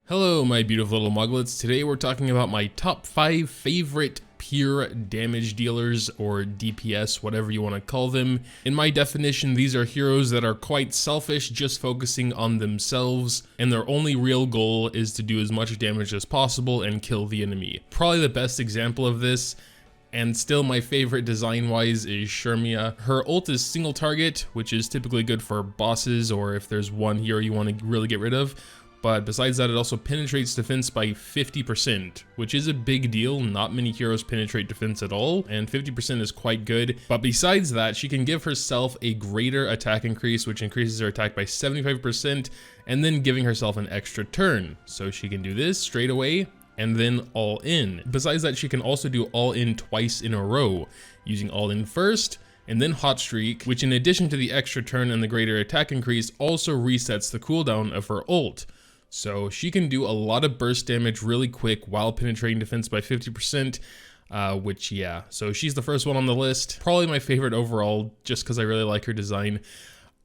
Hello my beautiful little Moglets. Today we're talking about my top 5 favorite pure damage dealers, or DPS, whatever you want to call them. In my definition, these are heroes that are quite selfish, just focusing on themselves, and their only real goal is to do as much damage as possible and kill the enemy. Probably the best example of this, and still my favorite design-wise, is Sheree. Her ult is single target, which is typically good for bosses or if there's one hero you want to really get rid of. But besides that, it also penetrates defense by 50%, which is a big deal. Not many heroes penetrate defense at all, and 50% is quite good. But besides that, she can give herself a greater attack increase, which increases her attack by 75%, and then giving herself an extra turn. So she can do this straight away, and then all in. Besides that, she can also do all in twice in a row, using all in first, and then hot streak, which in addition to the extra turn and the greater attack increase, also resets the cooldown of her ult. So she can do a lot of burst damage really quick while penetrating defense by 50%, which yeah, so she's the first one on the list. Probably my favorite overall, just because I really like her design.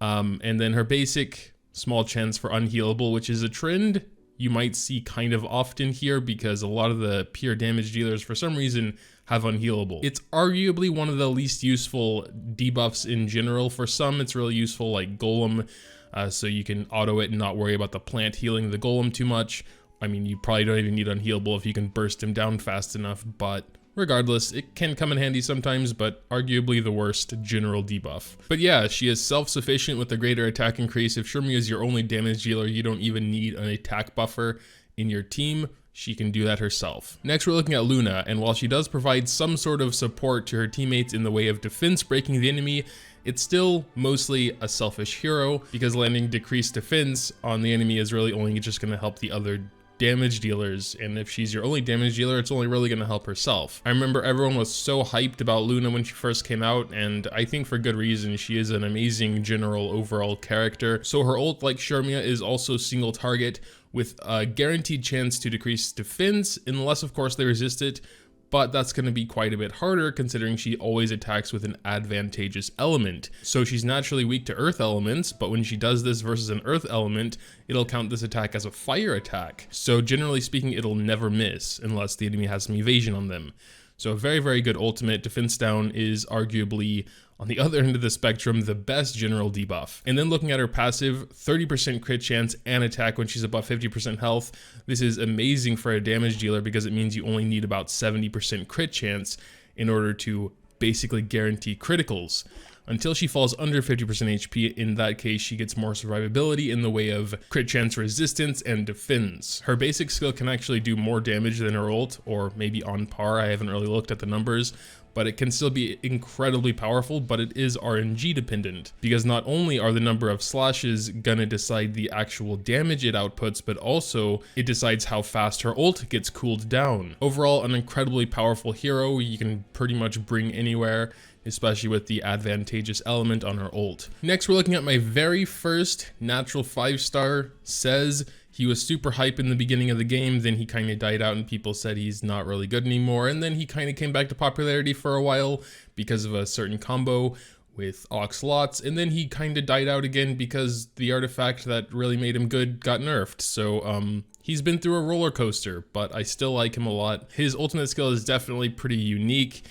And then her basic, small chance for unhealable, which is a trend you might see kind of often here because a lot of the pure damage dealers for some reason have unhealable. It's arguably one of the least useful debuffs in general. For some it's really useful, like Golem, so you can auto it and not worry about the plant healing the Golem too much. I mean, you probably don't even need unhealable if you can burst him down fast enough, but regardless, it can come in handy sometimes, but arguably the worst general debuff. But yeah, she is self-sufficient with the greater attack increase. If Sheree is your only damage dealer, you don't even need an attack buffer in your team. She can do that herself. Next, we're looking at Luna, and while she does provide some sort of support to her teammates in the way of defense breaking the enemy, it's still mostly a selfish hero because landing decreased defense on the enemy is really only just going to help the other damage dealers, and if she's your only damage dealer, it's only really going to help herself. I remember everyone was so hyped about Luna when she first came out, and I think for good reason. She is an amazing general overall character. So her ult, like Sheree, is also single target with a guaranteed chance to decrease defense, unless of course they resist it. But that's going to be quite a bit harder considering she always attacks with an advantageous element. So she's naturally weak to earth elements, but when she does this versus an earth element, it'll count this attack as a fire attack. So generally speaking, it'll never miss unless the enemy has some evasion on them. So a very, very good ultimate. Defense down is arguably, on the other end of the spectrum, the best general debuff. And then looking at her passive, 30% crit chance and attack when she's above 50% health. This is amazing for a damage dealer because it means you only need about 70% crit chance in order to basically guarantee criticals. Until she falls under 50% HP, in that case she gets more survivability in the way of crit chance resistance and defense. Her basic skill can actually do more damage than her ult, or maybe on par. I haven't really looked at the numbers, but it can still be incredibly powerful, but it is RNG dependent, because not only are the number of slashes gonna decide the actual damage it outputs, but also it decides how fast her ult gets cooled down. Overall, an incredibly powerful hero you can pretty much bring anywhere, especially with the advantageous element on her ult. Next, we're looking at my very first natural 5-star, Says. He was super hype in the beginning of the game, then he kind of died out and people said he's not really good anymore, and then he kind of came back to popularity for a while because of a certain combo with Oxlots, and then he kind of died out again because the artifact that really made him good got nerfed. So he's been through a roller coaster, but I still like him a lot. His ultimate skill is definitely pretty unique.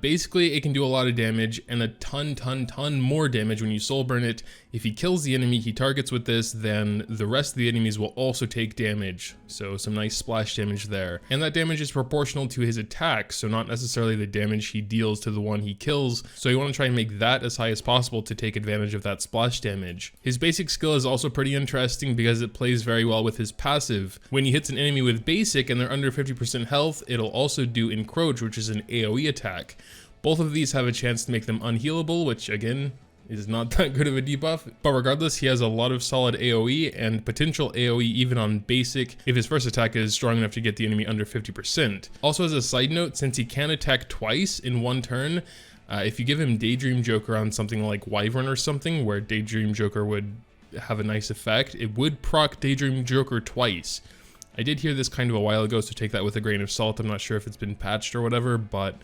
Basically, it can do a lot of damage and a ton more damage when you soul burn it. If he kills the enemy he targets with this, then the rest of the enemies will also take damage. So some nice splash damage there. And that damage is proportional to his attack, so not necessarily the damage he deals to the one he kills. So you want to try and make that as high as possible to take advantage of that splash damage. His basic skill is also pretty interesting because it plays very well with his passive. When he hits an enemy with basic and they're under 50% health, it'll also do encroach, which is an AoE attack. Both of these have a chance to make them unhealable, which again is not that good of a debuff, but regardless, he has a lot of solid AoE and potential AoE even on basic if his first attack is strong enough to get the enemy under 50%. Also, as a side note, since he can attack twice in one turn, if you give him Daydream Joker on something like Wyvern or something, where Daydream Joker would have a nice effect, it would proc Daydream Joker twice. I did hear this kind of a while ago, so take that with a grain of salt. I'm not sure if it's been patched or whatever, but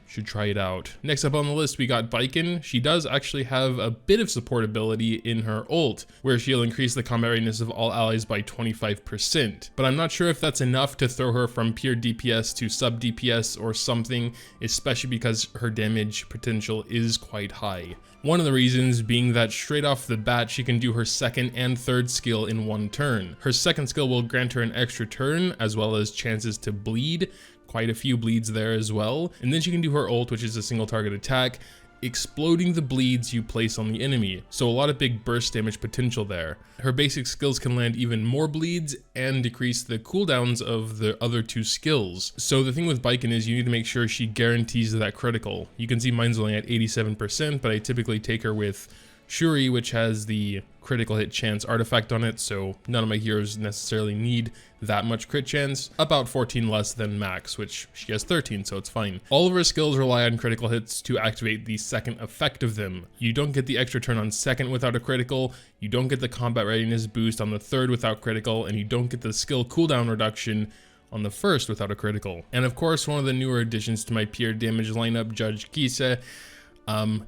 Should try it out. Next up on the list, we got Viking. She does actually have a bit of support ability in her ult, where she'll increase the combat readiness of all allies by 25%. But I'm not sure if that's enough to throw her from pure DPS to sub DPS or something, especially because her damage potential is quite high. One of the reasons being that straight off the bat, she can do her second and third skill in one turn. Her second skill will grant her an extra turn, as well as chances to bleed, quite a few bleeds there as well. And then she can do her ult, which is a single target attack, exploding the bleeds you place on the enemy. So a lot of big burst damage potential there. Her basic skills can land even more bleeds and decrease the cooldowns of the other two skills. So the thing with Viking is you need to make sure she guarantees that critical. You can see mine's only at 87%, but I typically take her with Sheree, which has the critical hit chance artifact on it, so none of my heroes necessarily need that much crit chance. About 14 less than max, which she has 13, so it's fine. All of her skills rely on critical hits to activate the second effect of them. You don't get the extra turn on second without a critical, you don't get the combat readiness boost on the third without critical, and you don't get the skill cooldown reduction on the first without a critical. And of course, one of the newer additions to my pure damage lineup, Judge Kisa.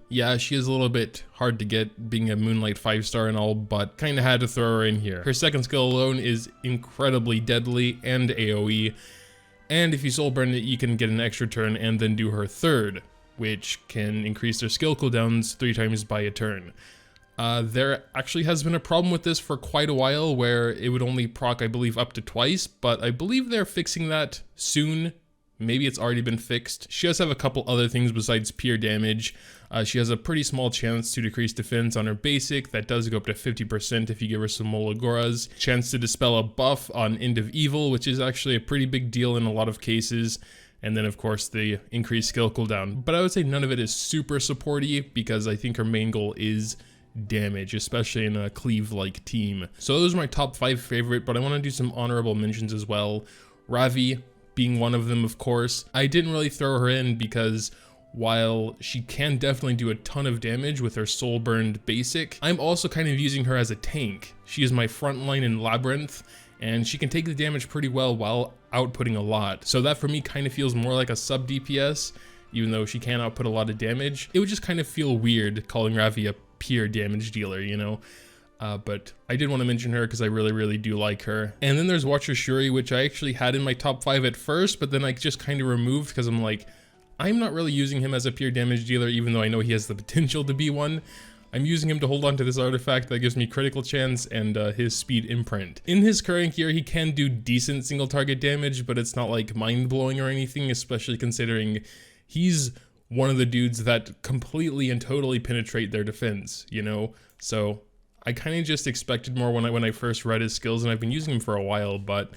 Yeah, she is a little bit hard to get, being a Moonlight 5-star and all, but kinda had to throw her in here. Her second skill alone is incredibly deadly and AoE, and if you soul burn it, you can get an extra turn and then do her third, which can increase their skill cooldowns 3 times by a turn. There actually has been a problem with this for quite a while, where it would only proc, I believe, up to twice, but I believe they're fixing that soon. Maybe it's already been fixed. She does have a couple other things besides pure damage. She has a pretty small chance to decrease defense on her basic. That does go up to 50% if you give her some Moglets. Chance to dispel a buff on End of Evil, which is actually a pretty big deal in a lot of cases. And then of course the increased skill cooldown. But I would say none of it is super supporty, because I think her main goal is damage, especially in a cleave-like team. So those are my top 5 favorite, but I want to do some honorable mentions as well. Raavi being one of them, of course. I didn't really throw her in because while she can definitely do a ton of damage with her soul burned basic, I'm also kind of using her as a tank. She is my front line in Labyrinth, and she can take the damage pretty well while outputting a lot. So that for me kind of feels more like a sub DPS, even though she can output a lot of damage. It would just kind of feel weird calling Raavi a pure damage dealer, you know? But I did want to mention her because I really do like her. And then there's Watcher Sheree, which I actually had in my top 5 at first, but then I just kind of removed because I'm like, I'm not really using him as a pure damage dealer, even though I know he has the potential to be one. I'm using him to hold on to this artifact that gives me critical chance and his speed imprint. In his current gear, he can do decent single target damage, but it's not like mind-blowing or anything, especially considering he's one of the dudes that completely and totally penetrate their defense, you know? So I kind of just expected more when I first read his skills, and I've been using him for a while, but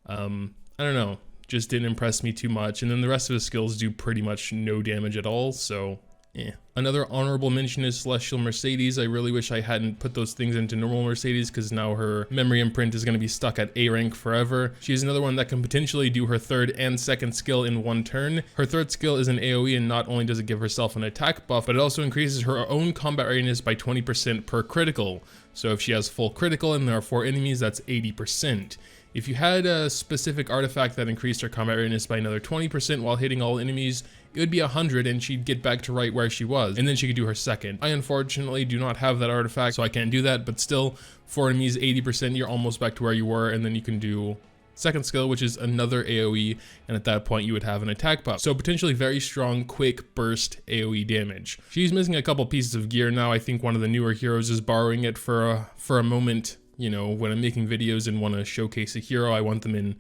I don't know, just didn't impress me too much. And then the rest of his skills do pretty much no damage at all, so yeah. Another honorable mention is Celestial Mercedes. I really wish I hadn't put those things into normal Mercedes, because now her memory imprint is going to be stuck at A rank forever. She is another one that can potentially do her third and second skill in one turn. Her third skill is an AoE, and not only does it give herself an attack buff, but it also increases her own combat readiness by 20% per critical. So if she has full critical and there are 4 enemies, that's 80%. If you had a specific artifact that increased her combat readiness by another 20% while hitting all enemies, it would be 100 and she'd get back to right where she was, and then she could do her second. I unfortunately do not have that artifact, so I can't do that, but still, 4 enemies, 80%, you're almost back to where you were, and then you can do second skill, which is another AoE, and at that point you would have an attack buff. So potentially very strong, quick burst AoE damage. She's missing a couple pieces of gear now. I think one of the newer heroes is borrowing it for a moment. You know, when I'm making videos and want to showcase a hero, I want them in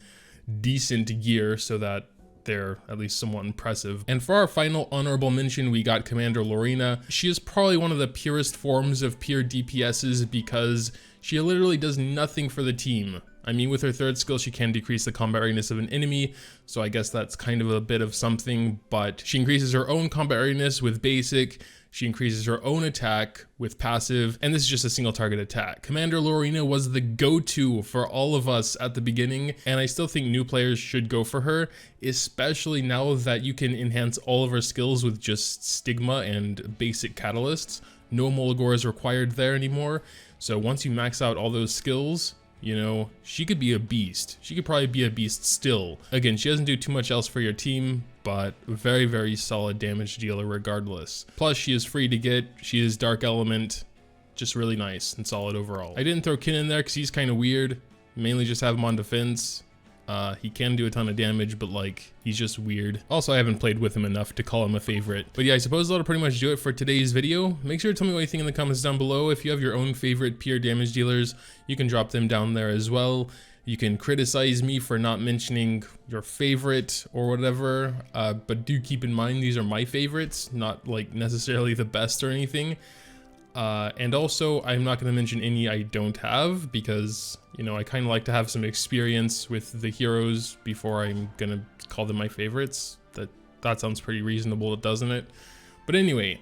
decent gear so that they're at least somewhat impressive. And for our final honorable mention, we got Commander Lorina. She is probably one of the purest forms of pure DPSs because she literally does nothing for the team. I mean, with her third skill, she can decrease the combat readiness of an enemy, so I guess that's kind of a bit of something, but she increases her own combat readiness with basic, she increases her own attack with passive, and this is just a single target attack. Commander Lorina was the go-to for all of us at the beginning, and I still think new players should go for her, especially now that you can enhance all of her skills with just Stigma and basic catalysts. No Moglets is required there anymore, so once you max out all those skills, you know, she could be a beast. She could probably be a beast still. Again, she doesn't do too much else for your team, but very, very solid damage dealer regardless. Plus, she is free to get. She is Dark Element. Just really nice and solid overall. I didn't throw Kin in there because he's kind of weird. Mainly just have him on defense. He can do a ton of damage, but like, he's just weird. Also, I haven't played with him enough to call him a favorite. But yeah, I suppose that'll pretty much do it for today's video. Make sure to tell me what you think in the comments down below. If you have your own favorite pure damage dealers, you can drop them down there as well. You can criticize me for not mentioning your favorite or whatever, but do keep in mind these are my favorites, not like necessarily the best or anything. And also, I'm not going to mention any I don't have because, you know, I kind of like to have some experience with the heroes before I'm going to call them my favorites. That sounds pretty reasonable, doesn't it? But anyway,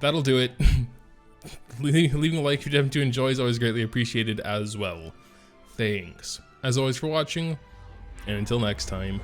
that'll do it. Leaving a like if you happen to enjoy is always greatly appreciated as well. Thanks, as always, for watching, and until next time.